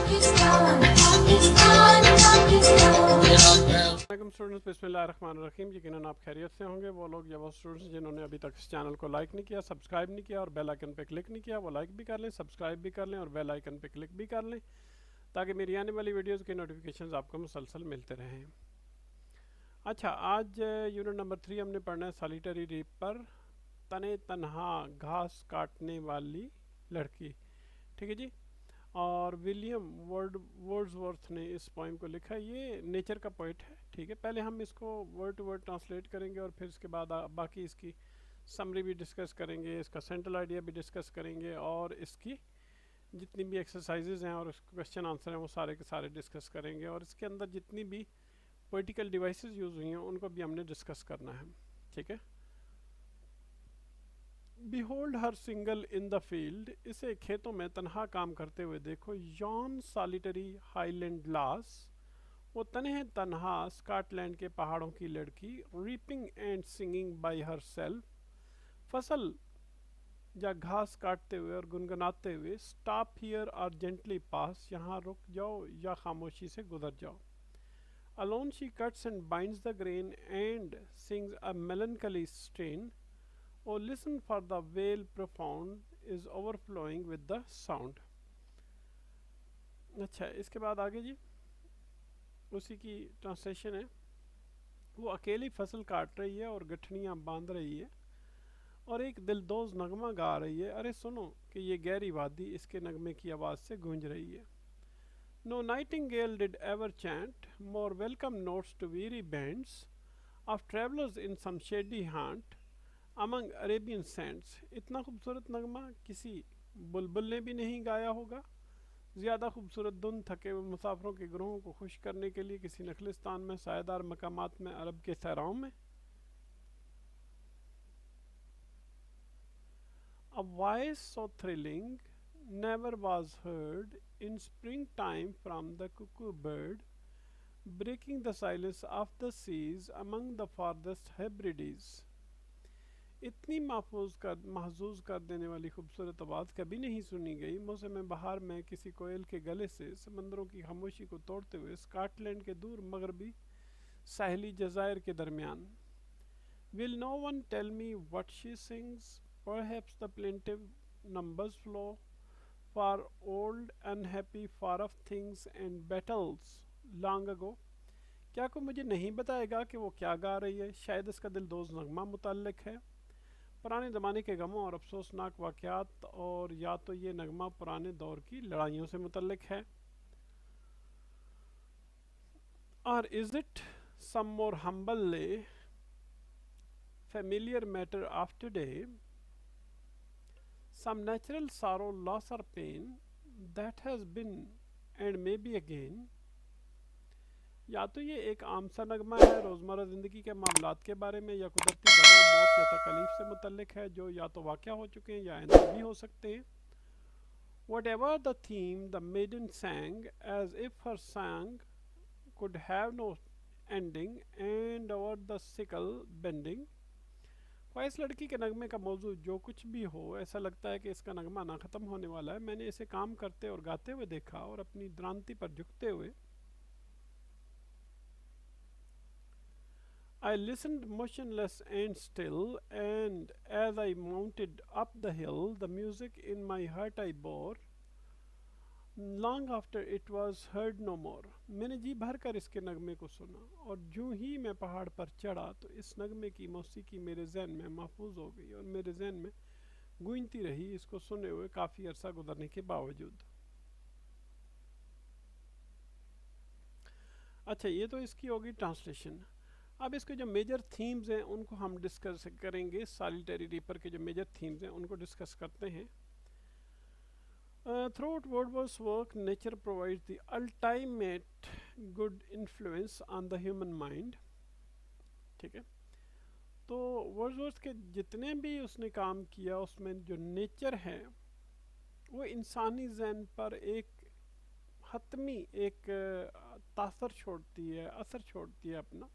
وعلیکم اسٹوڈنٹس، بسم اللہ الرحمن الرحیم. یقیناً آپ خیریت سے ہوں گے. وہ لوگ یا وہ اسٹوڈنٹس جنہوں نے ابھی تک اس چینل کو لائک نہیں کیا، سبسکرائب نہیں کیا اور بیل آئیکن پہ کلک نہیں کیا، وہ لائک بھی کر لیں، سبسکرائب بھی کر لیں اور بیل آئیکن پہ کلک بھی کر لیں تاکہ میری آنے والی ویڈیوز کے نوٹیفیکیشنز آپ کو مسلسل ملتے رہیں. اچھا، آج یونٹ نمبر 3 ہم نے پڑھنا ہے سالیٹری ریپر، تنے تنہا گھاس کاٹنے والی لڑکی. ٹھیک ہے جی. اور ولیم ورڈزورتھ نے اس پوئم کو لکھا. یہ نیچر کا پوئٹ ہے. ٹھیک ہے، پہلے ہم اس کو ورڈ ٹو ورڈ ٹرانسلیٹ کریں گے اور پھر اس کے بعد باقی اس کی سمری بھی ڈسکس کریں گے، اس کا سینٹرل آئیڈیا بھی ڈسکس کریں گے اور اس کی جتنی بھی ایکسرسائزز ہیں اور اس کے کویشچن آنسر ہیں وہ سارے کے سارے ڈسکس کریں گے. اور اس کے اندر جتنی بھی پولیٹیکل ڈیوائسز یوز ہوئی ہیں ان کو بھی ہم نے ڈسکس کرنا ہے. ٹھیک ہے. بیہولڈ ہر سنگل ان دا فیلڈ، اسے کھیتوں میں تنہا کام کرتے ہوئے دیکھو. یون سالیٹری ہائی لینڈ لاس، وہ تنہا اسکاٹ لینڈ کے پہاڑوں کی لڑکی. Reaping and singing by herself, فصل یا گھاس کاٹتے ہوئے اور گنگناتے ہوئے. اسٹاپ ہیئر اور جینٹلی پاس، یہاں رک جاؤ یا خاموشی سے گزر جاؤ. Alone she cuts and binds the grain and sings a melancholy strain. Oh, listen, for the vale profound is overflowing with the sound. اچھا، اس کے بعد آگے جی اسی کی ٹرانسلیشن ہے. وہ اکیلی فصل کاٹ رہی ہے اور گٹھڑیاں باندھ رہی ہے اور ایک دلدوز نغمہ گا رہی ہے. ارے سنو کہ یہ گہری وادی اس کے نغمے کی آواز سے گونج رہی ہے. No nightingale did ever chant more welcome notes to weary bands of travellers in some shady haunt among Arabian sands. اتنا خوبصورت نغمہ کسی بلبل نے بھی نہیں گایا ہوگا. زیادہ خوبصورت دھن تھکے ہوئے مسافروں کے گروہوں کو خوش کرنے کے لیے کسی نخلستان میں سایہ دار مقامات میں عرب کے صحراؤں میں. A voice so thrilling never was heard in springtime from the cuckoo bird, breaking the silence of the seas among the farthest Hebrides. اتنی محظوظ کر دینے والی خوبصورت آواز کبھی نہیں سنی گئی موسم بہار میں کسی کوئل کے گلے سے سمندروں کی خاموشی کو توڑتے ہوئے اسکاٹ لینڈ کے دور مغربی ساحلی جزائر کے درمیان. Will no one tell me what she sings? Perhaps the plaintive numbers flow for old unhappy far off things and battles long ago. کیا کوئی مجھے نہیں بتائے گا کہ وہ کیا گا رہی ہے؟ شاید اس کا دلدوز نغمہ متعلق ہے پرانے زمانے کے غموں اور افسوسناک واقعات، اور یا تو یہ نغمہ پرانے دور کی لڑائیوں سے متعلق ہے. Or is it some more humbly familiar matter of today, some natural sorrow, loss or pain that has been and may be again. یا تو یہ ایک عام سا نغمہ ہے روزمرہ زندگی کے معاملات کے بارے میں، یا قدرتی غم، موت یا تکلیف سے متعلق ہے جو یا تو واقع ہو چکے ہیں یا آئندہ بھی ہو سکتے ہیں. Whatever the theme, the maiden sang as if her song could have no ending and over the sickle bending. خواہش لڑکی کے نغمے کا موضوع جو کچھ بھی ہو، ایسا لگتا ہے کہ اس کا نغمہ نہ ختم ہونے والا ہے. میں نے اسے کام کرتے اور گاتے ہوئے دیکھا اور اپنی درانتی پر جھکتے ہوئے. I listened motionless and still, and as I mounted up the hill, the music in my heart I bore, long after it was heard no more. میں نے جی بھر کر اس کے نغمے کو سنا اور جو ہی میں پہاڑ پر چڑھا تو اس نغمے کی موسیقی میرے ذہن میں محفوظ ہو گئی اور میرے ذہن میں گونجتی رہی اس کو سنے ہوئے کافی عرصہ گزرنے کے باوجود. اچھا، یہ تو اس کی ہوگی ٹرانسلیشن. اب اس کے جو میجر تھیمز ہیں ان کو ہم ڈسکس کریں گے. سالیٹری ریپر کے جو میجر تھیمز ہیں ان کو ڈسکس کرتے ہیں. Throughout Wordsworth's work, nature provides the ultimate good influence on the human mind. ٹھیک ہے. تو Wordsworth کے جتنے بھی اس نے کام کیا اس میں جو نیچر ہے وہ انسانی ذہن پر ایک حتمی ایک تاثر چھوڑتی ہے، اثر چھوڑتی ہے اپنا.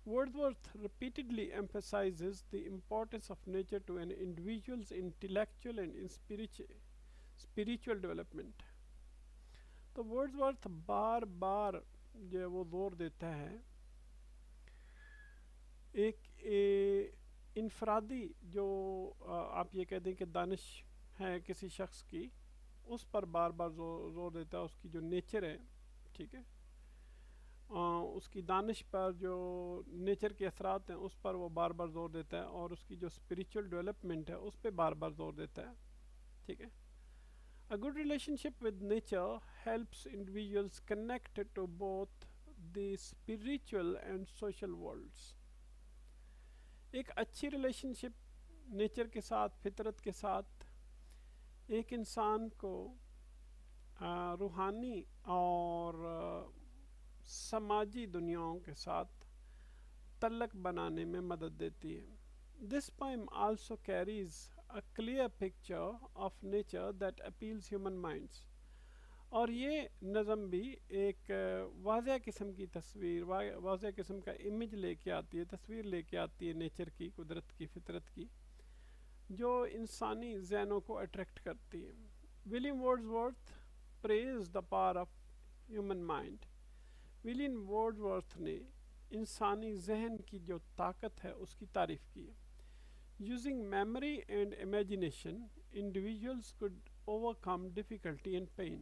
Wordsworth repeatedly emphasizes the importance of nature to an individual's intellectual and spiritual development. تو ورڈز بار بار جو ہے وہ زور دیتا ہے ایک انفرادی جو آپ یہ کہہ دیں کہ دانش ہے کسی شخص کی، اس پر بار بار زور دیتا ہے، اس کی جو نیچر ہے، ٹھیک ہے، اس کی دانش پر جو نیچر کے اثرات ہیں اس پر وہ بار بار زور دیتا ہے، اور اس کی جو اسپریچول ڈیولپمنٹ ہے اس پہ بار بار زور دیتا ہے، ٹھیک ہے۔ A good relationship with nature helps individuals connect to both the spiritual and social worlds. ایک اچھی ریلیشن شپ نیچر کے ساتھ، فطرت کے ساتھ، ایک انسان کو روحانی اور سماجی دنیاؤں کے ساتھ تعلق بنانے میں مدد دیتی ہے۔ This poem also carries a clear picture of nature that appeals human minds. اور یہ نظم بھی ایک واضح قسم کی تصویر، واضح قسم کا امیج لے کے آتی ہے، تصویر لے کے آتی ہے نیچر کی، قدرت کی، فطرت کی، جو انسانی ذہنوں کو اٹریکٹ کرتی ہے۔ William words praised the power of human mind. William words نے انسانی ذہن کی جو طاقت ہے اس کی تعریف کی ہے۔ Using memory and imagination, individuals could overcome difficulty and pain.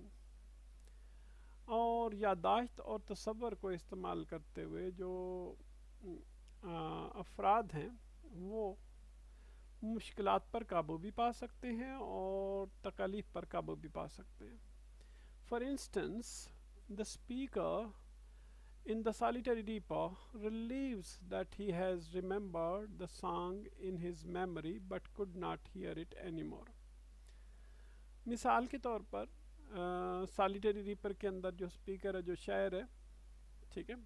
اور یادداشت اور تصور کو استعمال کرتے ہوئے جو افراد ہیں وہ مشکلات پر قابو بھی پا سکتے ہیں اور تکالیف پر قابو بھی پا سکتے ہیں۔ For instance, the speaker in the solitary reaper relieves that he has remembered the song in his memory but could not hear it anymore. مثال کے طور پر سالیٹری ریپر کے اندر جو اسپیکر ہے، جو شاعر ہے، ٹھیک ہے،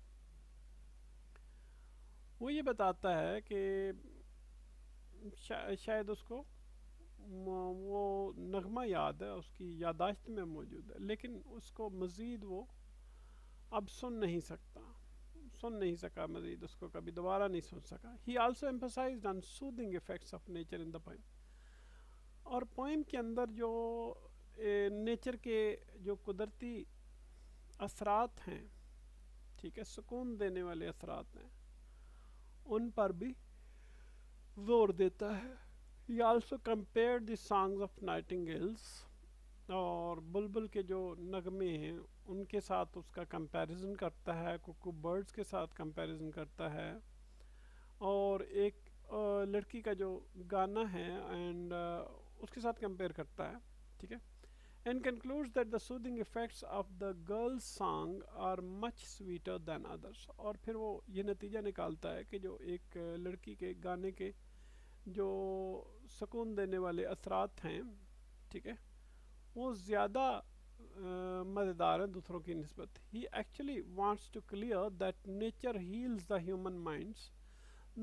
وہ یہ بتاتا ہے کہ شاید اس کو وہ نغمہ یاد ہے، اس کی یادداشت میں موجود ہے، لیکن اس کو مزید وہ اب سن نہیں سکا، مزید اس کو کبھی دوبارہ نہیں سن سکا۔ He also emphasized on soothing effects of nature in the poem. اور پوئم کے اندر جو نیچر کے جو قدرتی اثرات ہیں، ٹھیک ہے، سکون دینے والے اثرات ہیں، ان پر بھی زور دیتا ہے۔ He also compared the songs of nightingales. اور بلبل کے جو نغمے ہیں ان کے ساتھ اس کا کمپیریزن کرتا ہے، کوکو برڈز کے ساتھ کمپیریزن کرتا ہے، اور ایک لڑکی کا جو گانا ہے اینڈ اس کے ساتھ کمپیئر کرتا ہے، ٹھیک ہے۔ And concludes that the soothing effects of the girl's song are much sweeter than others. اور پھر وہ یہ نتیجہ نکالتا ہے کہ جو ایک لڑکی کے گانے کے جو سکون دینے والے اثرات ہیں، ٹھیک ہے، وہ زیادہ مزیدار ہیں دوسروں کی نسبت۔ He actually wants to clear that nature heals the human minds.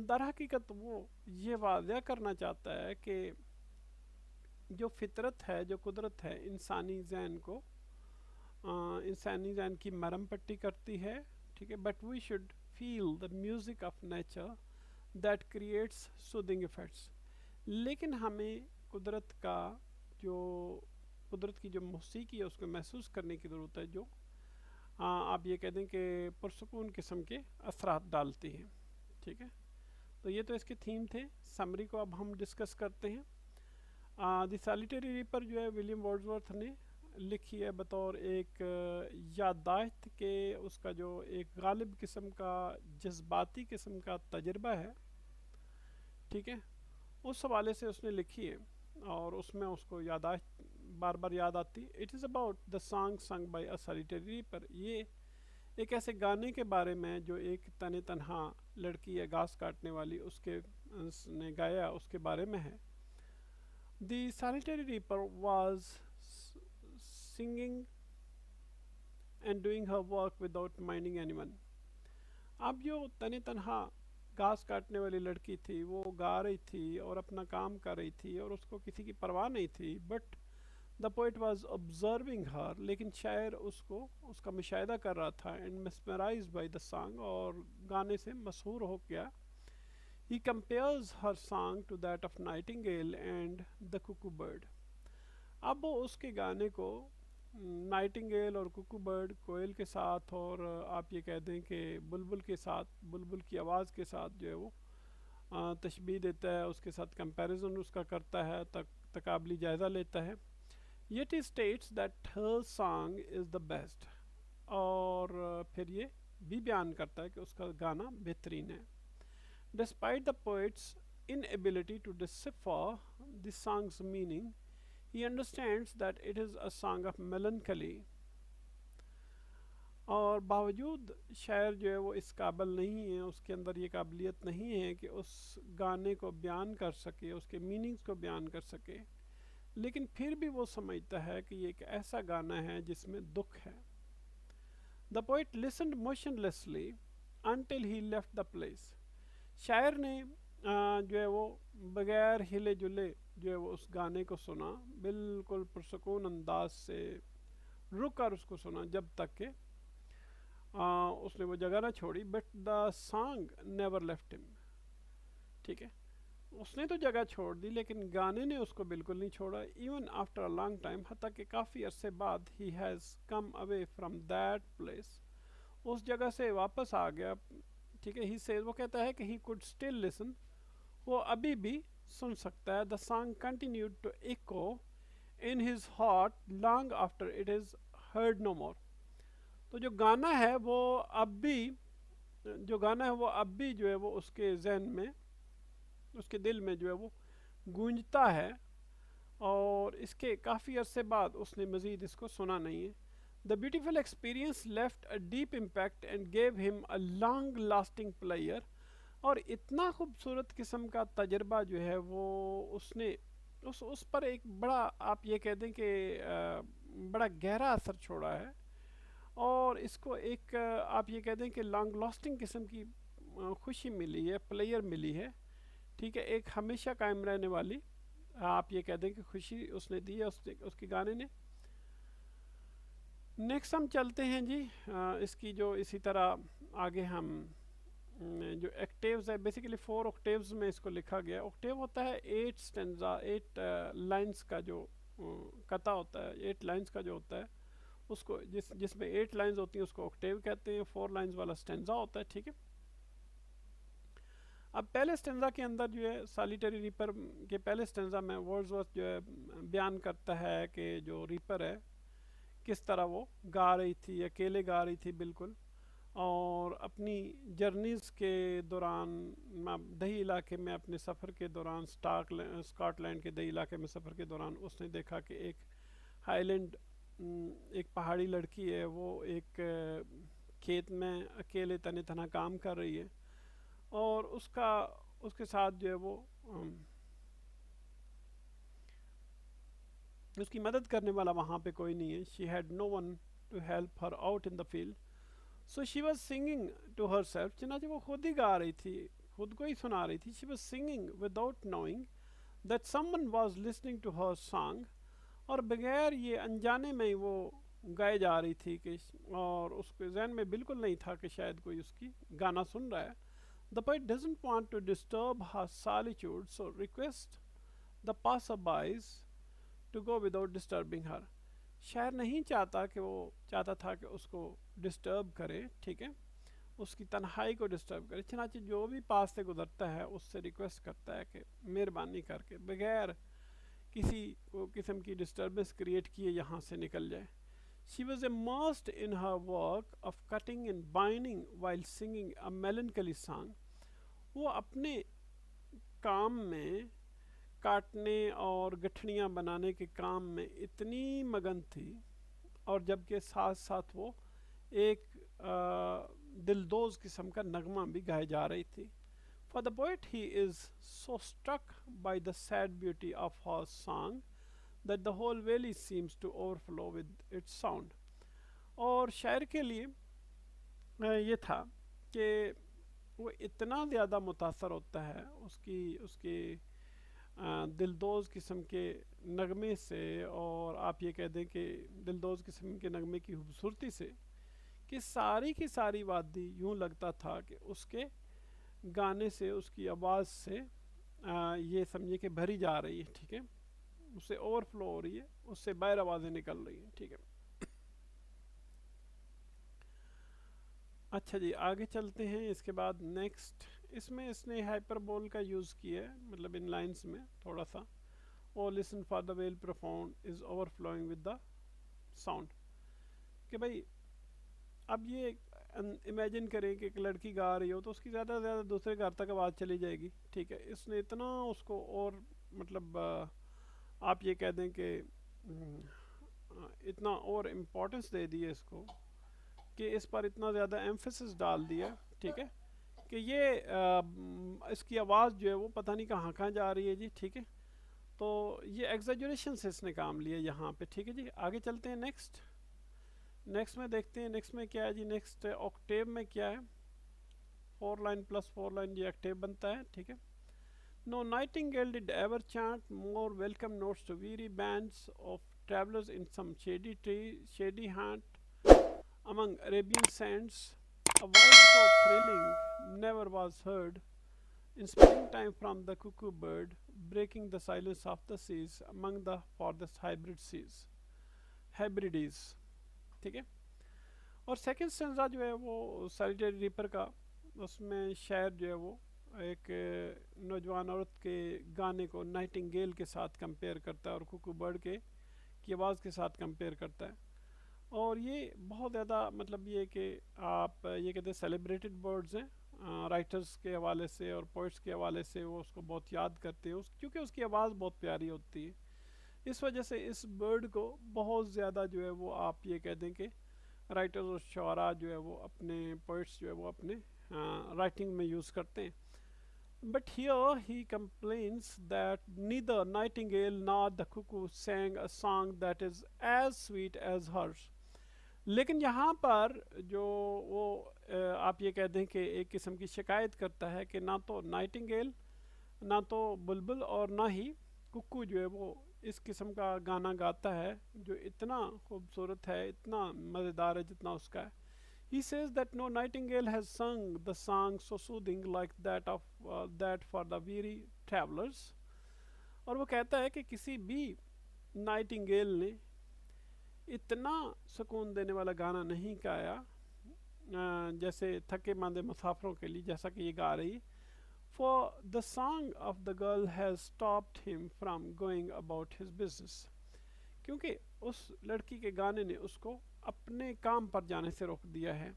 در حقیقت وہ یہ واضح کرنا چاہتا ہے کہ جو فطرت ہے، جو قدرت ہے، انسانی ذہن کو، انسانی ذہن کی مرہم پٹی کرتی ہے، ٹھیک ہے، but we should feel the music of nature that creates soothing effects. لیکن ہمیں قدرت کی جو موسیقی ہے اس کو محسوس کرنے کی ضرورت ہے، جو آپ یہ کہہ دیں کہ پرسکون قسم کے اثرات ڈالتی ہیں، ٹھیک ہے۔ تو یہ تو اس کے تھیم تھے۔ سمری کو اب ہم ڈسکس کرتے ہیں۔ دی سالیٹری ریپر جو ہے ولیم ورڈزورتھ نے لکھی ہے بطور ایک یادداشت کے، اس کا جو ایک غالب قسم کا جذباتی قسم کا تجربہ ہے، ٹھیک ہے، اس حوالے سے اس نے لکھی ہے، اور اس میں اس کو یادداشت بار بار یاد آتی۔ It is about the song سنگ بائی اے سالیٹری ریپر. یہ ایک ایسے گانے کے بارے میں جو ایک تنہا لڑکی ہے گھاس کاٹنے والی اس کے نے گایا، اس کے بارے میں ہے. دی solitary reaper was singing and doing her work without minding anyone. اب جو تنہا گھاس کاٹنے والی لڑکی تھی وہ گا رہی تھی اور اپنا کام کر رہی تھی اور اس کو کسی کی پرواہ نہیں تھی. But the poet was observing her, لیکن شاعر اس کا مشاہدہ کر رہا تھا. and mesmerized by the song, اور گانے سے مسحور ہو گیا. He compares her song to that of nightingale and the cuckoo bird. اب وہ اس کے گانے کو نائٹنگیل اور کوکو برڈ کوئل کے ساتھ، اور آپ یہ کہہ دیں کہ بلبل کے ساتھ، بلبل کی آواز کے ساتھ جو ہے وہ تشبیہ دیتا ہے، اس کے ساتھ کمپیریزن اس کا کرتا ہے، تقابلی جائزہ لیتا ہے. Yet he states that her song is the best. اور پھر یہ بھی بیان کرتا ہے کہ اس کا گانا بہترین ہے. Despite the poet's inability to decipher the song's meaning, he understands that it is a song of melancholy. اور باوجود شاعر جو ہے وہ اس قابل نہیں ہے، اس کے اندر یہ قابلیت نہیں ہے کہ اس گانے کو بیان کر سکے، اس کے میننگز کو بیان کر سکے، لیکن پھر بھی وہ سمجھتا ہے کہ یہ ایک ایسا گانا ہے جس میں دکھ ہے. The poet listened motionlessly until he left the place. شاعر نے جو ہے وہ بغیر ہلے جلے جو ہے وہ اس گانے کو سنا، بالکل پرسکون انداز سے رک کر اس کو سنا جب تک کہ اس نے وہ جگہ نہ چھوڑی. But the song never left ہم. ٹھیک ہے، اس نے تو جگہ چھوڑ دی لیکن گانے نے اس کو بالکل نہیں چھوڑا. Even after a long time, حتیٰ کہ کافی عرصے بعد، he has come away from that place, اس جگہ سے واپس آ گیا. ٹھیک ہے، وہ کہتا ہے کہ ہی کوڈ اسٹل لسن، وہ ابھی بھی سن سکتا ہے. The song continued to echo in his heart long after it is heard no more. تو جو گانا ہے وہ اب بھی جو ہے وہ اس کے ذہن میں، اس کے دل میں جو ہے وہ گونجتا ہے، اور اس کے کافی عرصے بعد اس نے مزید اس کو سنا نہیں ہے. The beautiful experience left a deep impact and gave him a long lasting pleasure. اور اتنا خوبصورت قسم کا تجربہ جو ہے وہ اس نے اس پر ایک بڑا، آپ یہ کہہ دیں کہ بڑا گہرا اثر چھوڑا ہے، اور اس کو ایک آپ یہ کہہ دیں کہ لانگ لاسٹنگ قسم کی خوشی ملی ہے، پلیئر ملی ہے. ٹھیک ہے، ایک ہمیشہ قائم رہنے والی آپ یہ کہہ دیں کہ خوشی اس نے دی ہے اس کے گانے نے. نیکسٹ ہم چلتے ہیں جی اس کی جو اسی طرح آگے ہم جو ایکٹیوز ہے، بیسیکلی 4 آکٹیوز میں اس کو لکھا گیا. آکٹیو ہوتا ہے 8 سٹینزا، 8 لائنز کا جو قطع ہوتا ہے، 8 لائنز کا جو ہوتا ہے اس کو جس میں 8 لائنز ہوتی ہیں اس کو آکٹیو کہتے ہیں. 4 لائنز والا سٹینزا ہوتا ہے. ٹھیک ہے، اب پہلے سٹینزا کے اندر جو ہے سالیٹری ریپر کے پہلے سٹینزا میں ورڈزورتھ جو ہے بیان کرتا ہے کہ جو ریپر ہے کس طرح وہ گا رہی تھی، اکیلے گا رہی تھی بالکل، اور اپنی جرنیز کے دوران دیہی علاقے میں اپنے سفر کے دوران اسکاٹ لینڈ کے دیہی علاقے میں سفر کے دوران اس نے دیکھا کہ ایک ہائی لینڈ ایک پہاڑی لڑکی ہے، وہ ایک کھیت میں اکیلے تنہا کام کر رہی ہے، اور اس کے ساتھ جو ہے وہ اس کی مدد کرنے والا وہاں پہ کوئی نہیں ہے. she had no one to help her out in the field, so she was singing to herself. چنانچہ وہ خود ہی گا رہی تھی، خود کو ہی سنا رہی تھی. she was singing without knowing that someone was listening to her song. اور بغیر یہ انجانے میں وہ گائے جا رہی تھی کہ، اور اس کے ذہن میں بالکل نہیں تھا کہ شاید کوئی اس کی گانا سن رہا ہے. The poet doesn't want to disturb her solitude, so request the passerbys to go without disturbing her. شاعر نہیں چاہتا کہ وہ چاہتا تھا کہ اس کو ڈسٹرب کرے، ٹھیک ہے، اس کی تنہائی کو ڈسٹرب کرے. چنانچہ جو بھی پاس سے گزرتا ہے اس سے ریکویسٹ کرتا ہے کہ مہربانی کر کے بغیر کسی قسم کی ڈسٹربنس کریٹ کیے یہاں سے نکل جائے. She was immersed in her work of cutting and binding while singing a melancholy song. وہ اپنے کام میں کاٹنے اور گٹھڑیاں بنانے کے کام میں اتنی مگن تھی، اور جبکہ ساتھ ساتھ وہ ایک دلدوز قسم کا نغمہ بھی گائے جا رہی تھی. For the poet, he is so struck by the sad beauty of her song that the whole valley seems to overflow with its sound. اور شاعر کے لیے یہ تھا کہ وہ اتنا زیادہ متاثر ہوتا ہے اس کے دلدوز قسم کے نغمے سے، اور آپ یہ کہہ دیں کہ دلدوز قسم کے نغمے کی خوبصورتی سے، کہ ساری کی ساری وادی یوں لگتا تھا کہ اس کے گانے سے، اس کی آواز سے یہ سمجھے کہ بھری جا رہی ہے. ٹھیک ہے، اس سے اوور فلو ہو رہی ہے، اس سے باہر آوازیں نکل رہی ہیں. ٹھیک ہے، اچھا جی آگے چلتے ہیں. اس کے بعد نیکسٹ اس نے ہائپر بول کا یوز کیا ہے مطلب ان لائنس میں تھوڑا سا. O listen for the vale profound is overflowing with the sound. کہ بھائی اب یہ امیجن کریں کہ ایک لڑکی گا رہی ہو تو اس کی زیادہ سے زیادہ دوسرے گھر تک آواز چلی جائے گی. ٹھیک ہے اس نے اتنا اس کو اور مطلب آپ یہ کہہ دیں کہ اتنا اور امپورٹنس دے دی ہے اس کو کہ اس پر اتنا زیادہ ایمفیسس ڈال دیا. ٹھیک ہے کہ یہ اس کی آواز جو ہے وہ پتہ نہیں کہاں کہاں جا رہی ہے جی. ٹھیک ہے تو یہ ایگزیجریشن سے اس نے کام لیا یہاں پہ. ٹھیک ہے جی آگے چلتے ہیں نیکسٹ میں دیکھتے ہیں. نیکسٹ میں کیا ہے جی؟ نیکسٹ آکٹیو میں کیا ہے؟ 4 لائن پلس 4 لائن یہ آکٹیو بنتا ہے. ٹھیک ہے. No nightingale did ever chant more welcome notes to weary bands of travelers in some shady haunt among Arabian sands. A voice so thrilling never was heard in springtime from the cuckoo bird, breaking the silence of the seas among the farthest Hebrides. ٹھیک ہے. اور second stanza جو ہے وہ سالیٹری reaper کا اس میں شاعر جو ہے وہ ایک نوجوان عورت کے گانے کو نائٹنگیل کے ساتھ کمپیئر کرتا ہے اور کوکو برڈ کی آواز کے ساتھ کمپیئر کرتا ہے. اور یہ بہت زیادہ مطلب یہ کہ آپ یہ کہتے ہیں سیلیبریٹڈ برڈز ہیں. رائٹرز کے حوالے سے اور پوئٹس کے حوالے سے وہ اس کو بہت یاد کرتے ہیں کیونکہ اس کی آواز بہت پیاری ہوتی ہے. اس وجہ سے اس برڈ کو بہت زیادہ جو ہے وہ آپ یہ کہہ دیں کہ رائٹرز اور شعراء جو ہے وہ اپنے پوئٹس جو ہے وہ اپنے رائٹنگ میں یوز کرتے ہیں. But here he complains that neither nightingale nor the cuckoo sang a song that is as sweet as hers. لیکن یہاں پر جو وہ آپ یہ کہہ دیں کہ ایک قسم کی شکایت کرتا ہے کہ نہ تو نائٹنگیل نہ تو بلبل اور نہ ہی ککو جو ہے وہ اس قسم کا گانا گاتا ہے جو اتنا خوبصورت ہے اتنا مزیدار ہے جتنا اس کا ہے. He says that no nightingale has sung the song so soothing like that for the weary travelers. اور وہ کہتا ہے کہ کسی بھی نائٹنگیل نے اتنا سکون دینے والا گانا نہیں گایا جیسے تھکے ماندے مسافروں کے لیے جیسا کہ یہ گا رہی. For the song of the girl has stopped him from going about his business. کیونکہ اس لڑکی کے گانے نے اس کو اپنے کام پر جانے سے روک دیا ہے.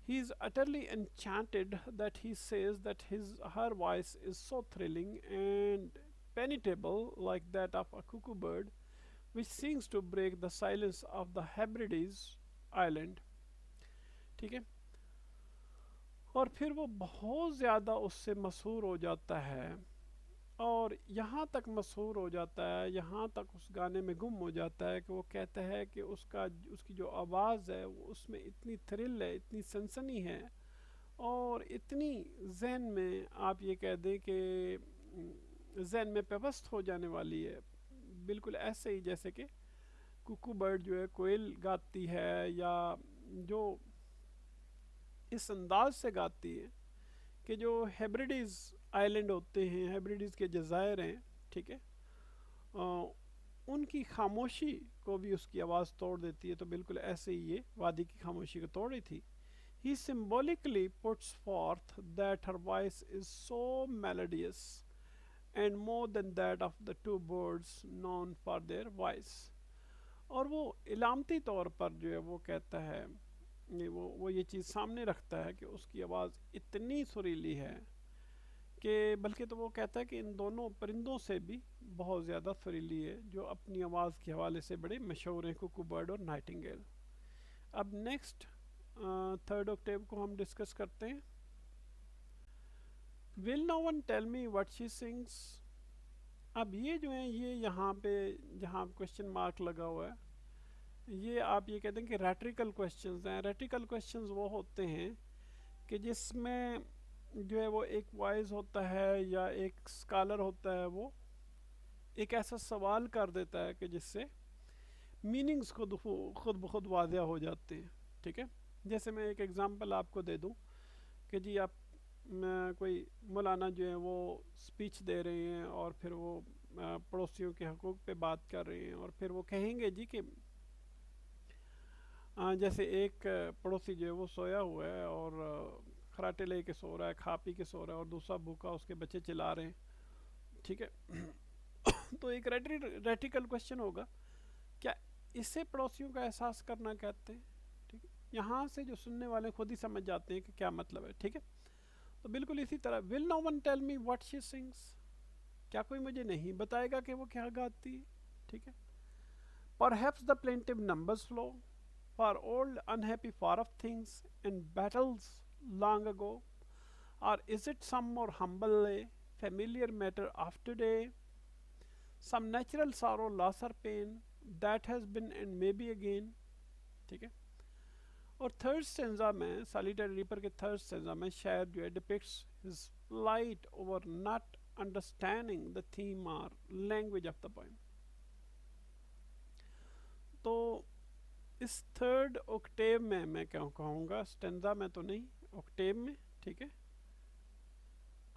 He is utterly enchanted that he says that her voice is so thrilling and penetrable like that of a cuckoo bird which sings to break the silence of the Hebrides island. ٹھیک ہے. اور پھر وہ بہت زیادہ اس سے مسحور ہو جاتا ہے اور یہاں تک مسحور ہو جاتا ہے یہاں تک اس گانے میں گم ہو جاتا ہے کہ وہ کہتا ہے کہ اس کی جو آواز ہے وہ اس میں اتنی تھرل ہے اتنی سنسنی ہے اور اتنی ذہن میں آپ یہ کہہ دیں کہ ذہن میں پیوست ہو جانے والی ہے بالکل ایسے ہی جیسے کہ کوکو برڈ جو ہے کوئل گاتی ہے یا جو اس انداز سے گاتی ہے کہ جو ہیبریڈیز آئلینڈ ہوتے ہیں ہیبریڈیز کے جزائر ہیں. ٹھیک ہے ان کی خاموشی کو بھی اس کی آواز توڑ دیتی ہے. تو بالکل ایسے ہی یہ وادی کی خاموشی کو توڑ رہی تھی. He symbolically puts forth that her voice is so melodious and more than that of the two birds known for their voice. اور وہ علامتی طور پر جو ہے وہ کہتا ہے وہ یہ چیز سامنے رکھتا ہے کہ اس کی آواز اتنی سریلی ہے کہ بلکہ تو وہ کہتا ہے کہ ان دونوں پرندوں سے بھی بہت زیادہ سریلی ہے جو اپنی آواز کے حوالے سے بڑے مشہور ہیں کوکو برڈ اور نائٹنگیل. اب نیکسٹ تھرڈ آکٹیو کو ہم ڈسکس کرتے ہیں. Will no one tell me what she sings. اب یہ جو ہیں یہ یہاں پہ جہاں کوشچن مارک لگا ہوا ہے یہ آپ یہ کہتے ہیں کہ ریٹریکل کویسچنز ہیں. ریٹریکل کویسچنز وہ ہوتے ہیں کہ جس میں جو ہے وہ ایک وائز ہوتا ہے یا ایک اسکالر ہوتا ہے وہ ایک ایسا سوال کر دیتا ہے کہ جس سے میننگز خود بخود واضح ہو جاتے ہیں. ٹھیک ہے جیسے میں ایک ایگزامپل آپ کو دے دوں کہ جی آپ کوئی مولانا جو ہیں وہ اسپیچ دے رہے ہیں اور پھر وہ پڑوسیوں کے حقوق پہ بات کر رہے ہیں اور پھر وہ کہیں گے جی کہ جیسے ایک پڑوسی جو ہے وہ سویا ہوا ہے اور خراٹے لے کے سو رہا ہے، کھا پی کے سو رہا ہے، اور دوسرا بھوکا، اس کے بچے چلا رہے ہیں، ٹھیک ہے؟ تو ایک ریٹیکل کوشچن ہوگا، کیا اسے پڑوسیوں کا احساس کرنا کہتے ہیں؟ ٹھیک ہے، یہاں سے جو سننے والے خود ہی سمجھ جاتے ہیں کہ کیا مطلب ہے، ٹھیک ہے؟ تو بالکل اسی طرح will no one tell me what she sings, کیا کوئی مجھے نہیں بتائے گا کہ وہ کیا گاتی ہے، ٹھیک ہے؟ Perhaps the plaintive numbers flow for old unhappy far off things and battles long ago, or is it some more humble familiar matter of today, some natural sorrow, loss or pain that has been and may be again, ٹھیک ہے؟ اور third stanza میں سالیٹری rapper کے third stanza میں شاعر جو ہے ڈپکٹس his plight over not understanding the theme or language of the poem. تو اس تھرڈ اوکٹیو میں کیا کہوں گا، سٹینزا میں تو نہیں، اوکٹیو میں، ٹھیک ہے؟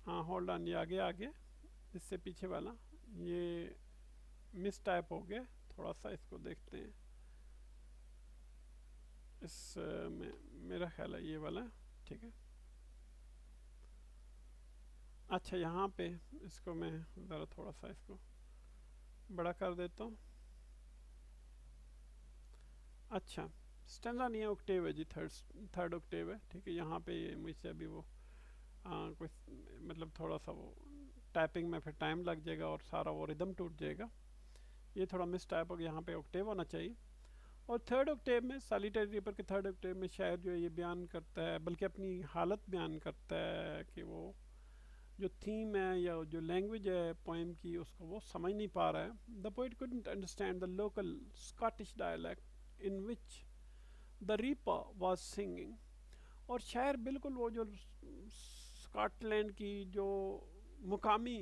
ہاں ہولڈ آن، یہ آگے اس سے پیچھے والا یہ مس ٹائپ ہو گیا، تھوڑا سا اس کو دیکھتے ہیں، اس میں میرا خیال ہے یہ والا، ٹھیک ہے؟ اچھا یہاں پہ اس کو میں ذرا تھوڑا سا اس کو بڑا کر دیتا ہوں. اچھا اسٹینزا نہیں ہے، اوکٹیو ہے جی، تھرڈ اوکٹیو ہے، ٹھیک ہے؟ یہاں پہ یہ مجھ سے ابھی وہ کچھ مطلب تھوڑا سا وہ ٹائپنگ میں پھر ٹائم لگ جائے گا اور سارا وہ ردم ٹوٹ جائے گا، یہ تھوڑا مس ٹائپ ہو گیا، یہاں پہ اوکٹیو ہونا چاہیے. اور تھرڈ اوکٹیو میں سالیٹری ریپر کے تھرڈ اوکٹیو میں شاعر جو ہے یہ بیان کرتا ہے، بلکہ اپنی حالت بیان کرتا ہے کہ وہ جو تھیم ہے یا جو لینگویج ہے پوئم کی اس کو وہ سمجھ نہیں پا رہا ہے. دا poet couldn't understand the local Scottish dialect in which the reaper was singing. اور شاعر بالکل وہ جو اسکاٹ لینڈ کی جو مقامی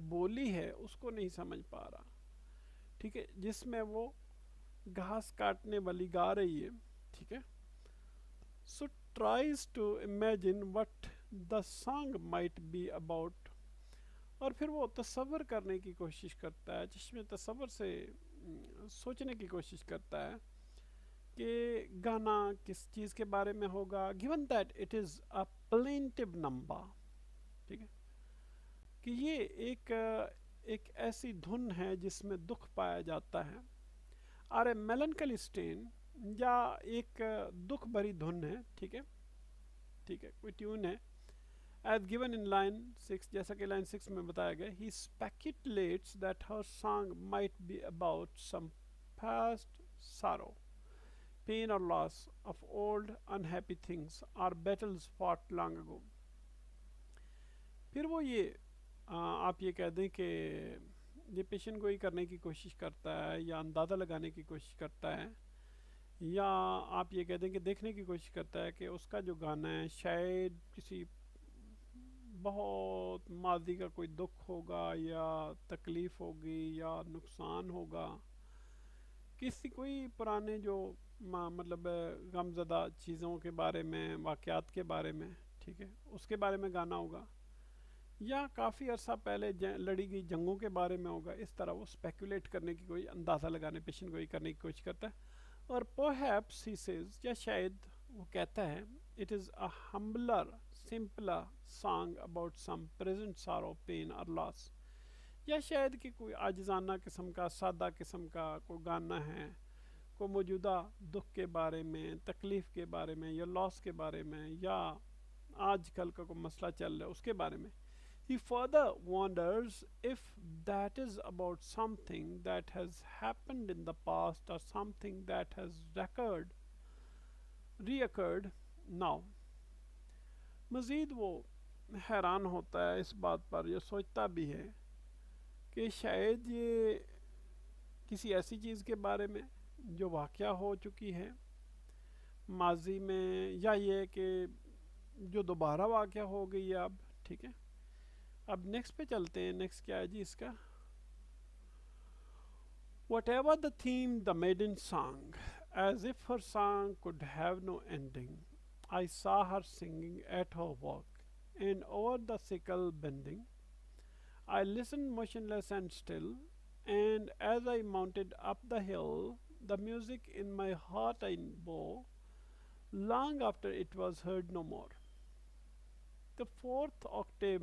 بولی ہے اس کو نہیں سمجھ پا رہا، ٹھیک ہے؟ جس میں وہ گھاس کاٹنے والی گا رہی ہے، ٹھیک ہے؟ So tries to imagine what the song might be about, اور پھر وہ تصور کرنے کی کوشش کرتا ہے، چشم تصور سے سوچنے کی کوشش کرتا ہے کہ گانا کس چیز کے بارے میں ہوگا، given that it is a plaintive number، ٹھیک ہے؟ کہ یہ ایک ایسی دھن ہے جس میں دکھ پایا جاتا ہے، اور melancholy strain، یا ایک دکھ بھری دھن ہے، ٹھیک ہے؟ ٹھیک ہے، کوئی ٹیون ہے. As given in line 6، جیسا کہ لائن 6 میں بتایا گیا، he speculates that her song might be about some past sorrow, pain or loss of old unhappy things or battles fought long ago. پھر وہ یہ آپ یہ کہہ دیں کہ یہ پیشن گوئی کرنے کی کوشش کرتا ہے یا اندازہ لگانے کی کوشش کرتا ہے، یا آپ یہ کہہ دیں کہ دیکھنے کی کوشش کرتا ہے کہ اس کا جو گانا ہے شاید کسی بہت ماضی کا کوئی دکھ ہوگا یا تکلیف ہوگی یا نقصان ہوگا، کسی کوئی پرانے جو مطلب غم زدہ چیزوں کے بارے میں، واقعات کے بارے میں، ٹھیک ہے؟ اس کے بارے میں گانا ہوگا، یا کافی عرصہ پہلے لڑی گئی جنگوں کے بارے میں ہوگا. اس طرح وہ اسپیکولیٹ کرنے کی، کوئی اندازہ لگانے، پیشن گوئی کرنے کی کوشش کرتا ہے. اور perhaps he says، یا شاید وہ کہتا ہے it is a humbler simpler song about some present sorrow pain or loss، یا شاید کہ کوئی عاجزانہ قسم کا، سادہ قسم کا کوئی گانا ہے، کوئی موجودہ دکھ کے بارے میں، تکلیف کے بارے میں، یا لاس کے بارے میں، یا آج کل کا کوئی مسئلہ چل رہا ہے اس کے بارے میں. He further wonders if that is about something that has happened in the past or something that has reoccurred now. مزید وہ حیران ہوتا ہے اس بات پر، یہ سوچتا بھی ہے کہ شاید یہ کسی ایسی چیز کے بارے میں جو واقعہ ہو چکی ہے ماضی میں، یا یہ کہ جو دوبارہ واقعہ ہو گئی ہے اب، ٹھیک ہے؟ اب نیکسٹ پہ چلتے ہیں. نیکسٹ کیا ہے جی اس کا؟ Whatever the theme the maiden sang, as if her song could have no ending, I saw her singing at her work, and over the sickle bending. I listened motionless and still, and as I mounted up the hill, the music in my heart I bow long after it was heard no more. The fourth octave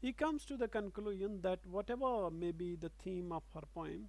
He comes to the conclusion that whatever may be the theme of her poem,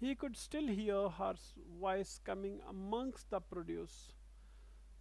he could still hear her voice coming amongst the produce.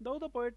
Though the poet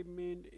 remained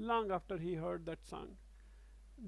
Long after he heard that song,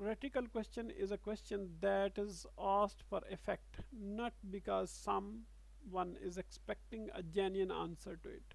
rhetorical question is a question that is asked for effect, not because someone is expecting a genuine answer to it.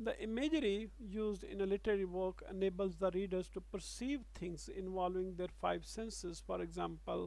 The imagery used in a literary work enables the readers to perceive things involving their five senses. For example,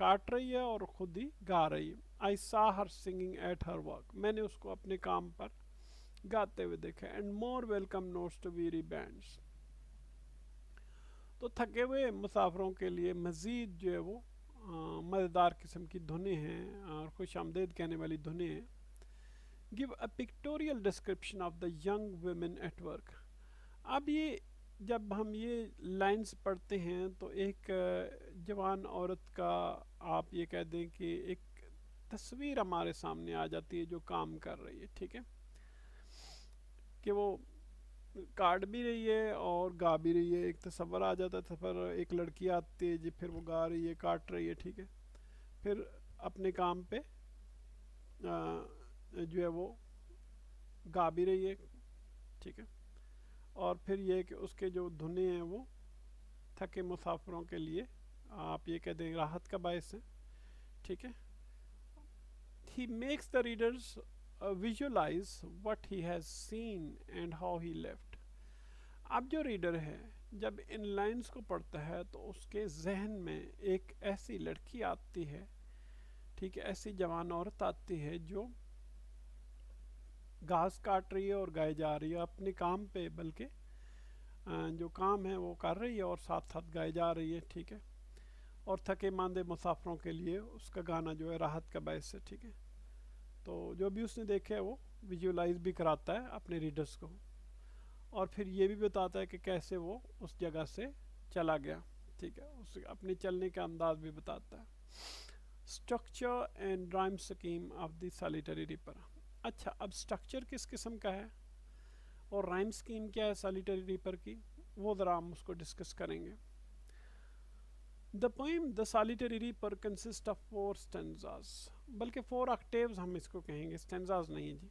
کاٹ رہی ہے اور خود ہی گا رہی ہے. I saw her singing at her work. میں نے اس کو اپنے کام پر گاتے ہوئے دیکھا. And more welcome notes to weary bands. تو تھکے ہوئے مسافروں کے لیے مزید جو ہے وہ مزیدار قسم کی دھنیں ہیں اور خوش آمدید کہنے والی دھنیں ہیں. Give a pictorial description of the young women at work. اب یہ جب ہم یہ لائنز پڑھتے ہیں تو ایک جوان عورت کا آپ یہ کہہ دیں کہ ایک تصویر ہمارے سامنے آ جاتی ہے جو کام کر رہی ہے. ٹھیک ہے کہ وہ کاٹ بھی رہی ہے اور گا بھی رہی ہے. ایک تصور آ جاتا ہے. پھر ایک لڑکی آتی ہے جی, پھر وہ گا رہی ہے, کاٹ رہی ہے. ٹھیک ہے, پھر اپنے کام پہ جو ہے وہ گا بھی رہی ہے. ٹھیک ہے, اور پھر یہ کہ اس کے جو دھنیں ہیں وہ تھکے مسافروں کے لیے آپ یہ کہہ دیں راحت کا باعث ہیں. ٹھیک ہے, he makes the readers visualize what he has seen and how he left. اب جو ریڈر ہے جب ان لائنز کو پڑھتا ہے تو اس کے ذہن میں ایک ایسی لڑکی آتی ہے. ٹھیک ہے, ایسی جوان عورت آتی ہے جو گھاس کاٹ رہی ہے اور گائے جا رہی ہے اپنے کام پہ, بلکہ جو کام ہے وہ کر رہی ہے اور ساتھ ساتھ گائے جا رہی ہے. ٹھیک ہے, اور تھکے ماندے مسافروں کے لیے اس کا گانا جو ہے راحت کا باعث ہے. ٹھیک ہے, تو جو بھی اس نے دیکھا ہے وہ ویژولائز بھی کراتا ہے اپنے ریڈرز کو, اور پھر یہ بھی بتاتا ہے کہ کیسے وہ اس جگہ سے چلا گیا. ٹھیک ہے, اس اپنے چلنے کا انداز بھی بتاتا ہے. Structure and rhyme scheme of the solitary reaper. اچھا, اب اسٹرکچر کس قسم کا ہے اور رائم سکیم کیا ہے سالیٹری ریپر کی, وہ ذرا ہم اس کو ڈسکس کریں گے. The poem The Solitary Reaper consists of 4 stanzas. بلکہ 4 octaves ہم اس کو کہیں گے, stanzas نہیں جی.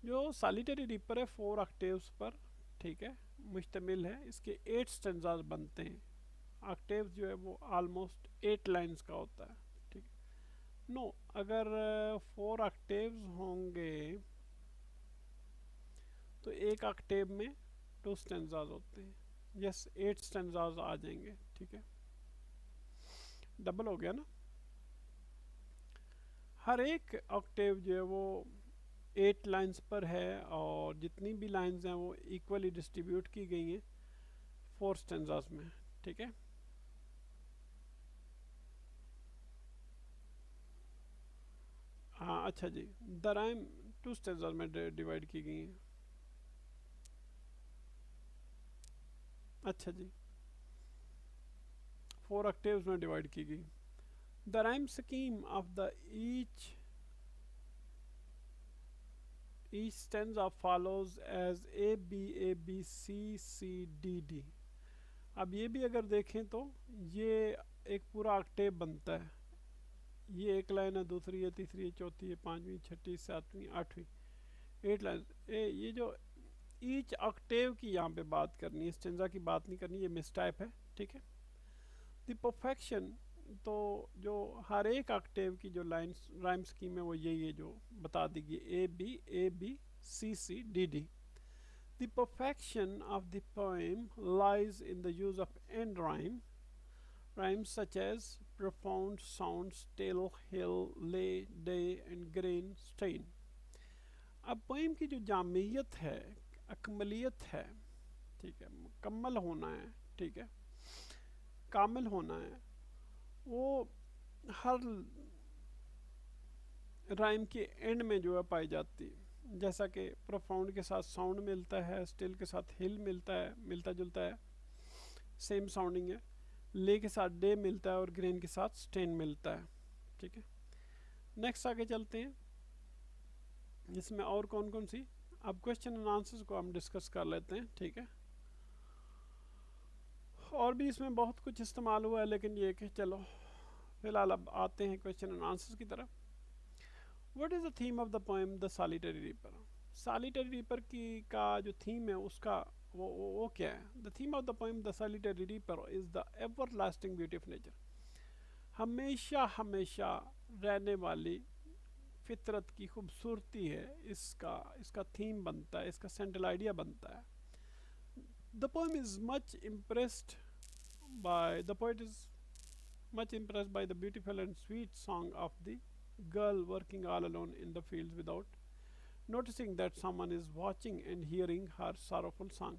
جو سالیٹری ریپر ہے 4 octaves پر ٹھیک ہے مشتمل ہے. اس کے 8 stanzas بنتے ہیں. octaves جو ہے وہ almost 8 lines کا ہوتا ہے. ٹھیک نو, اگر 4 octaves ہوں گے تو ایک octave میں 2 stanzas ہوتے ہیں. یس, 8 stanzas آ جائیں گے. ٹھیک ہے, ڈبل ہو گیا نا. ہر ایک آکٹیو جو ہے وہ 8 لائنز پر ہے اور جتنی بھی لائنز ہیں وہ ایکولی ڈسٹریبیوٹ کی گئی ہیں 4 سٹینزاز میں. ٹھیک ہے, ہاں اچھا جی, دا رائم 2 سٹینزاز میں ڈیوائڈ کی گئی ہیں. اچھا جی, 4 آکٹیوز میں ڈیوائڈ کی گئی. The rhyme scheme of the each stanza follows as A B A B C C D D. اب یہ بھی اگر دیکھیں تو یہ ایک پورا آکٹیو بنتا ہے. یہ ایک لائن ہے, دوسری ہے, تیسری ہے, چوتھی ہے, پانچویں, چھٹی, ساتویں, آٹھویں, 8 لائن. یہ جو ایچ آکٹیو کی یہاں پہ بات کرنی ہے, اسٹینزا کی بات نہیں کرنی, یہ مس ٹائپ ہے. ٹھیک ہے, دی پرفیکشن, تو جو ہر ایک آکٹیو کی جو لائنس رائم سکیم ہے وہ یہی ہے جو بتا دی گئی, A B C C D D. The perfection of the poem lies in the use of end rhymes such as profound sounds, till, hill, lay, day and grain, strain. اب poem کی جو جامعیت ہے, اکملیت ہے, ٹھیک ہے, مکمل ہونا ہے, ٹھیک ہے, کامل ہونا ہے, وہ ہر رائم کے اینڈ میں جو ہے پائی جاتی ہے. جیسا کہ پروفاؤنڈ کے ساتھ ساؤنڈ ملتا ہے, اسٹل کے ساتھ ہل ملتا ہے, ملتا جلتا ہے, سیم ساؤنڈنگ ہے. لے کے ساتھ ڈے ملتا ہے اور گرین کے ساتھ سٹین ملتا ہے. ٹھیک ہے, نیکسٹ آگے چلتے ہیں. اس میں اور کون کون سی, اب کوشچن اینڈ آنسرز کو ہم ڈسکس کر لیتے ہیں. ٹھیک ہے, اور بھی اس میں بہت کچھ استعمال ہوا ہے, لیکن یہ کہ چلو فی الحال اب آتے ہیں کوشچن اینڈ آنسرز کی طرف. What is the theme of the poem the solitary reaper. Solitary reaper کی کا جو تھیم ہے اس کا وہ کیا ہے. The theme of the poem the solitary reaper is the everlasting beauty of nature. ہمیشہ ہمیشہ رہنے والی فطرت کی خوبصورتی ہے اس کا تھیم بنتا ہے, اس کا سینٹرل آئیڈیا بنتا ہے. The poem is much impressed by the poet is much impressed by the beautiful and sweet song of the girl working all alone in the fields without noticing that someone is watching and hearing her sorrowful song.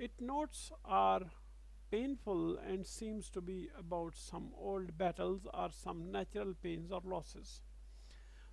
Its notes are painful and seems to be about some old battles or some natural pains or losses.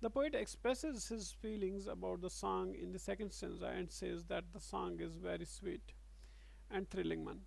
The poet expresses his feelings about the song in the second stanza and says that the song is very sweet and thrilling one.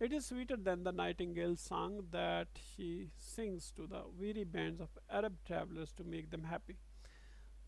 It is sweeter than the nightingale song that she sings to the weary bands of Arab travelers to make them happy.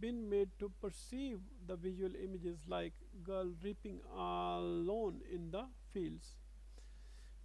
been made to perceive the visual images like girl reaping alone in the fields.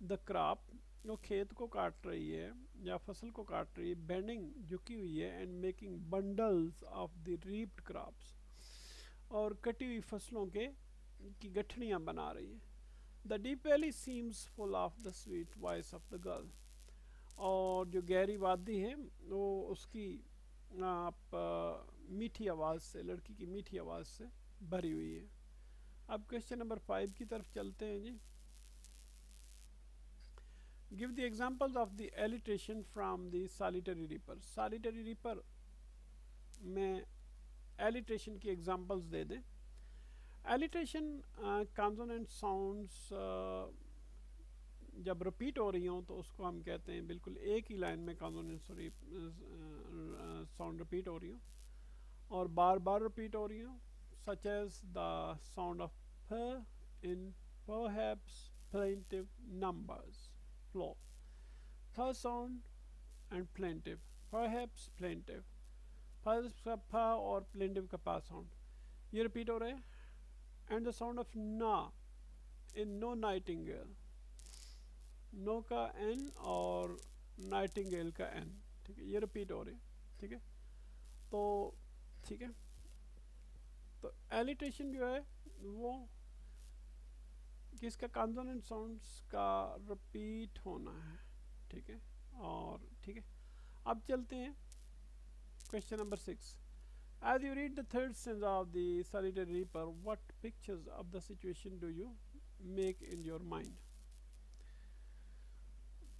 The crop وہ کھیت کو کاٹ رہی ہے یا فصل کو کاٹ رہی ہے، بینڈنگ جھکی ہوئی ہے، and making bundles of the reaped crops اور کٹی ہوئی فصلوں کے کی گٹھڑیاں بنا رہی ہے. The deep valley seems full of the sweet voice of the girl. اور جو گہری وادی ہے وہ اس کی آپ میٹھی آواز سے، لڑکی کی میٹھی آواز سے بھری ہوئی ہے. اب کوشچن نمبر 5 کی طرف چلتے ہیں جی. Give the examples of the alliteration from the solitary reaper. solitary reaper میں alliteration کی examples دے دیں. alliteration consonant sounds جب repeat ہو رہی ہوں تو اس کو ہم کہتے ہیں بالکل ایک ہی لائن میں consonant sound repeat ہو رہی ہوں اور بار بار repeat ہو رہی ہوں, such as the sound of p in perhaps, plaintive, numbers, flow. P sound and plaintive, perhaps plaintive, perhaps کا p اور plaintive کا pa sound یہ repeat ہو رہے ہیں. And the sound of na in no nightingale, no کا n اور nightingale کا n, ٹھیک ہے, یہ repeat ہو رہے ہیں. ٹھیک ہے, تو ٹھیک ہے, تو alliteration جو ہے وہ کس کا consonant sounds کا repeat ہونا ہے. ٹھیک ہے, اور ٹھیک ہے اب چلتے ہیں question number 6. As you read the third stanza of the solitary reaper, what pictures of the situation do you make in your mind?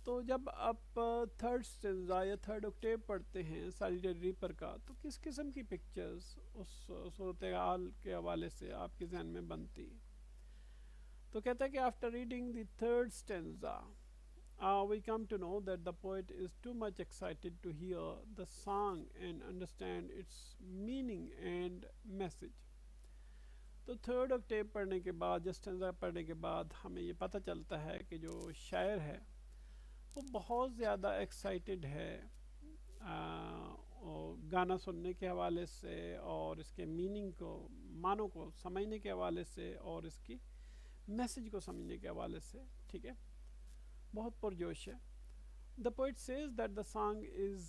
تو جب آپ تھرڈ اسٹینزا یا تھرڈ اوکٹیو پڑھتے ہیں سالیٹری ریپر کا تو کس قسم کی پکچرز اس صورتحال کے حوالے سے آپ کے ذہن میں بنتی؟ تو کہتا ہے کہ after reading the third stanza we come to know that the poet is too much excited to hear the song and understand its meaning and message. تو تھرڈ اوکٹیو پڑھنے کے بعد یا اسٹینزا پڑھنے کے بعد ہمیں یہ پتہ چلتا ہے کہ جو شاعر ہے وہ بہت زیادہ ایکسائٹیڈ ہے گانا سننے کے حوالے سے اور اس کے میننگ کو، معنوں کو سمجھنے کے حوالے سے اور اس کی میسج کو سمجھنے کے حوالے سے. ٹھیک ہے, بہت پرجوش ہے. The poet says that the song is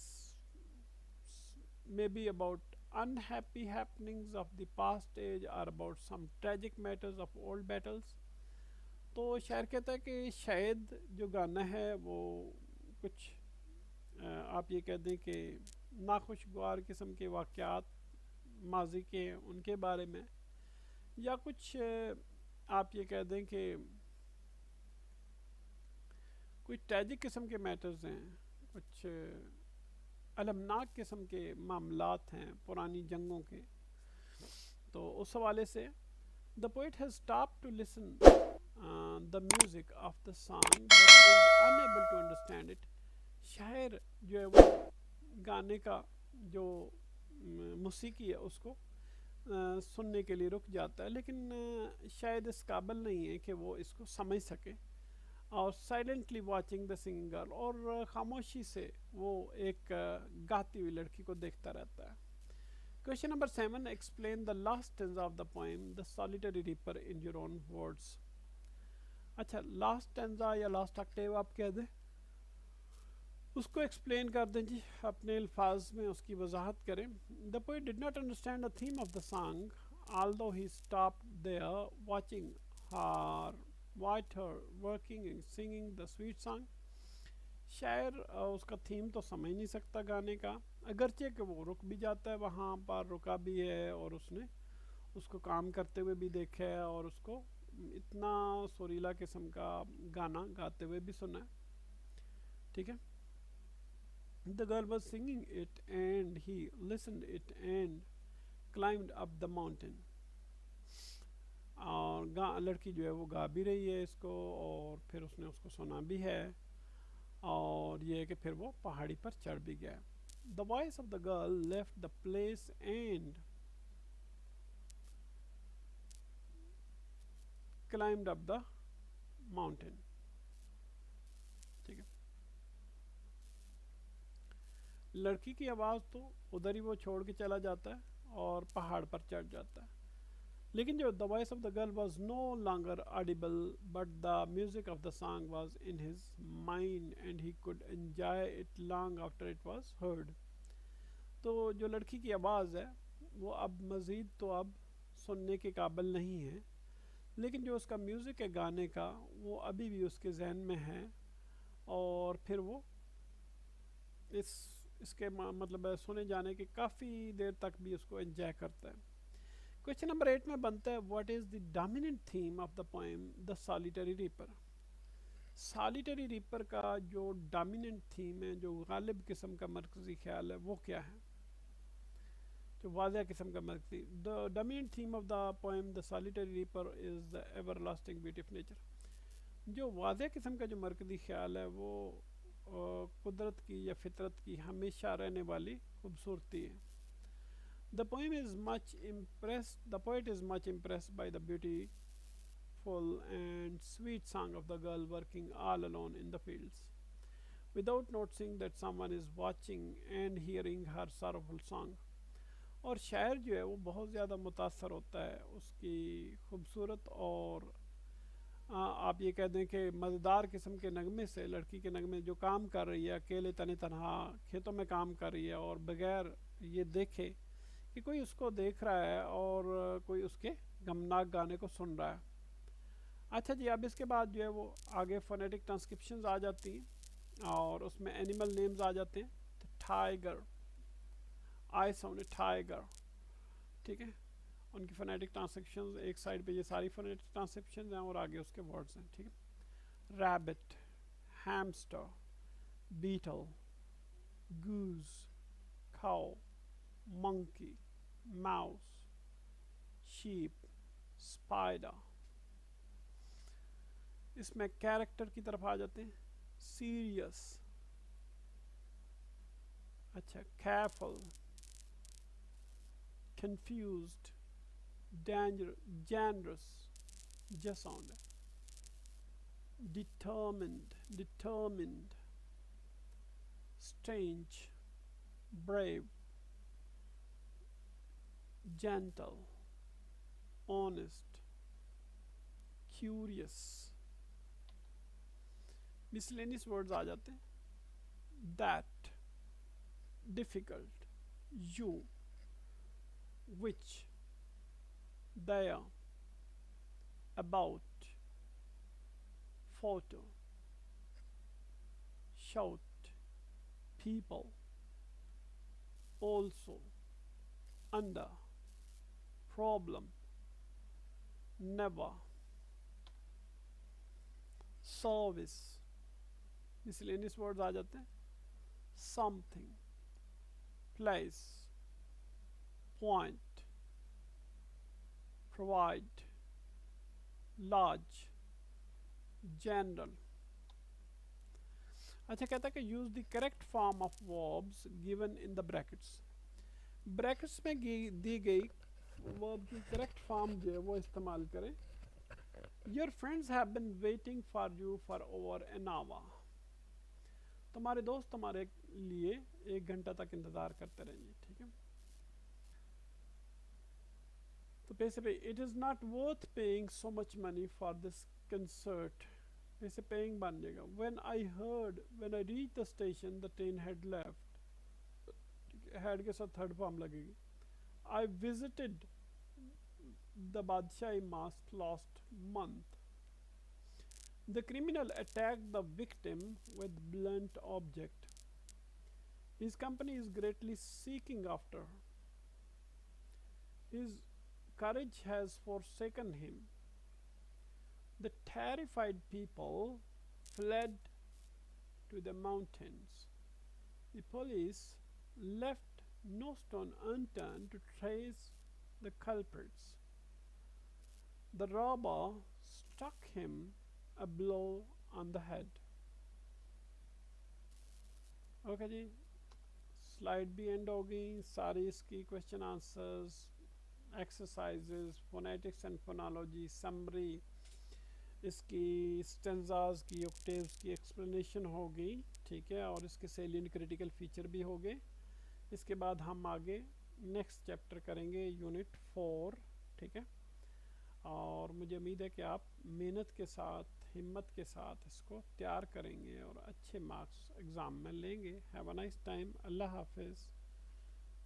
maybe about unhappy happenings of the past age or about some tragic matters of old battles. تو شاعر کہتا ہے کہ شاید جو گانا ہے وہ کچھ آپ یہ کہہ دیں کہ ناخوشگوار قسم کے واقعات ماضی کے ان کے بارے میں، یا کچھ آپ یہ کہہ دیں کہ کوئی ٹریجک قسم کے میٹرز ہیں، کچھ المناک قسم کے معاملات ہیں پرانی جنگوں کے. تو اس حوالے سے the poet has stopped to listen the music of the song but is unable to understand it. شاعر جو ہے وہ گانے کا جو موسیقی ہے اس کو سننے کے لیے رک جاتا ہے، لیکن شاید اس قابل نہیں ہے کہ وہ اس کو سمجھ سکے. اور silently watching the singing girl, اور خاموشی سے وہ ایک گاتی ہوئی لڑکی کو دیکھتا رہتا ہے. Question number 7. Explain the last stanza of the poem The Solitary Reaper in your own words. اچھا, last stanza یا last octave آپ کہہ دیں, اس کو ایکسپلین کر دیں جی, اپنے الفاظ میں اس کی وضاحت کریں. The poet did not understand the theme of the song although he stopped there watching her, watched her working and singing the sweet song. شاعر اس کا تھیم تو سمجھ نہیں سکتا گانے کا، اگرچہ کہ وہ رک بھی جاتا ہے، وہاں پر رکا بھی ہے اور اس نے اس کو کام کرتے ہوئے بھی دیکھا ہے اور اس کو اتنا سریلا قسم کا گانا گاتے ہوئے بھی سنا ہے. ٹھیک ہے. The girl was singing it and he listened it and climbed up the mountain. اور لڑکی جو ہے وہ گا بھی رہی ہے اس کو اور پھر اس نے اس کو سنا بھی ہے، اور یہ ہے کہ پھر وہ پہاڑی پر چڑھ بھی گیا. The voice of the girl left the place and climbed up the mountain. ٹھیک ہے. لڑکی کی آواز تو ادھر ہی وہ چھوڑ کے چلا جاتا ہے اور پہاڑ پر چڑھ جاتا ہے. لیکن جو the voice of the girl was no longer audible but the music of the song was in his mind and he could enjoy it long after it was heard. تو جو لڑکی کی آواز ہے وہ اب مزید تو اب سننے کے قابل نہیں ہے، لیکن جو اس کا میوزک ہے گانے کا وہ ابھی بھی اس کے ذہن میں ہے، اور پھر وہ اس کے مطلب ہے سنے جانے کے کافی دیر تک بھی اس کو انجوائے کرتا ہے۔ کویشچن نمبر 8 میں بنتا ہے what is the dominant theme of the poem the solitary reaper. Solitary reaper کا جو ڈومیننٹ تھیم ہے، جو غالب قسم کا مرکزی خیال ہے، وہ کیا ہے؟ جو واضح قسم کا مرکزی the dominant theme of the poem the solitary reaper is the everlasting beauty of nature. جو واضح قسم کا جو مرکزی خیال ہے وہ قدرت کی یا فطرت کی ہمیشہ رہنے والی خوبصورتی ہے۔ The poem is much impressed. The poet is much impressed by the beautiful and sweet song of the girl working all alone in the fields, without noticing that someone is watching and hearing her sorrowful song. اور شاعر جو ہے وہ بہت زیادہ متاثر ہوتا ہے اس کی خوبصورت اور آپ یہ کہہ دیں کہ مزیدار قسم کے نغمے سے، لڑکی کے نغمے جو کام کر رہی ہے، اکیلے تنہا تنہا کھیتوں میں کام کر رہی ہے اور بغیر یہ دیکھے کہ کوئی اس کو دیکھ رہا ہے اور کوئی اس کے غمناک گانے کو سن رہا ہے۔ اچھا جی، اب اس کے بعد جو ہے وہ آگے فونیٹک ٹرانسکرپشنز آ جاتی ہیں اور اس میں اینیمل نیمز آ جاتے ہیں۔ ٹائیگر، آئی ساؤنڈ ٹائیگر، ٹھیک ہے، ان کی فونیٹک ٹرانسکرپشنز ایک سائڈ پہ یہ ساری فونیٹک ٹرانسکرپشنز ہیں اور آگے اس کے ورڈز ہیں، ٹھیک ہے۔ ریبٹ، ہیمسٹر، بیٹل، گوز، کھاؤ، monkey, mouse, sheep, spider۔ اس میں کیریکٹر کی طرف آ جاتے ہیں۔ سیریس، اچھا، کیرفل، کنفیوزڈ، جینرس، جس ساؤنڈ ہے۔ Determined, strange, brave, gentle، honest، curious۔ miscellaneous words آ جاتے ہیں۔ that، difficult، you، which، there، about، photo، shout، people، also، under، problem، never، service۔ miscellaneous words آ جاتے ہیں۔ something، place، point، provide، large، general۔ اچھا کہتا ہے کہ use the correct form of verbs given in the brackets۔ Brackets میں دی گئی ورب کی کریکٹ فارم جو ہے وہ استعمال کریں۔ Your friends have been waiting for you for over an hour. تمہارے دوست تمہارے لیے 1 گھنٹہ تک انتظار کرتے رہیں گے، ٹھیک ہے۔ تو پیسے پہ it is not worth paying so much money for this concert, پیسے پیئنگ بن جائے گا۔ When I reach the station the train had left, had کے ساتھ تھرڈ فارم لگے گی۔ I visited the Badshai mosque last month. The criminal attacked the victim with blunt object. His company is greatly seeking after her. His courage has forsaken him. The terrified people fled to the mountains. The police left no stone unturned to trace the culprits. The robber struck him a blow on the head. Okay جی، slide بھی end ہو گئی ساری، اس کی question answers, exercises, phonetics and phonology, summary, اس کی stanzas کی، اوکٹیوز کی ایکسپلینیشن ہو گئی، ٹھیک ہے، اور اس کے سیلینٹ کریٹیکل فیچر بھی ہو گئے۔ اس کے بعد ہم آگے نیکسٹ چیپٹر کریں گے یونٹ 4، ٹھیک ہے۔ اور مجھے امید ہے کہ آپ محنت کے ساتھ ہمت کے ساتھ اس کو تیار کریں گے اور اچھے مارکس ایگزام میں لیں گے. Have a nice time. اللہ حافظ.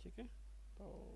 ٹھیک ہے تو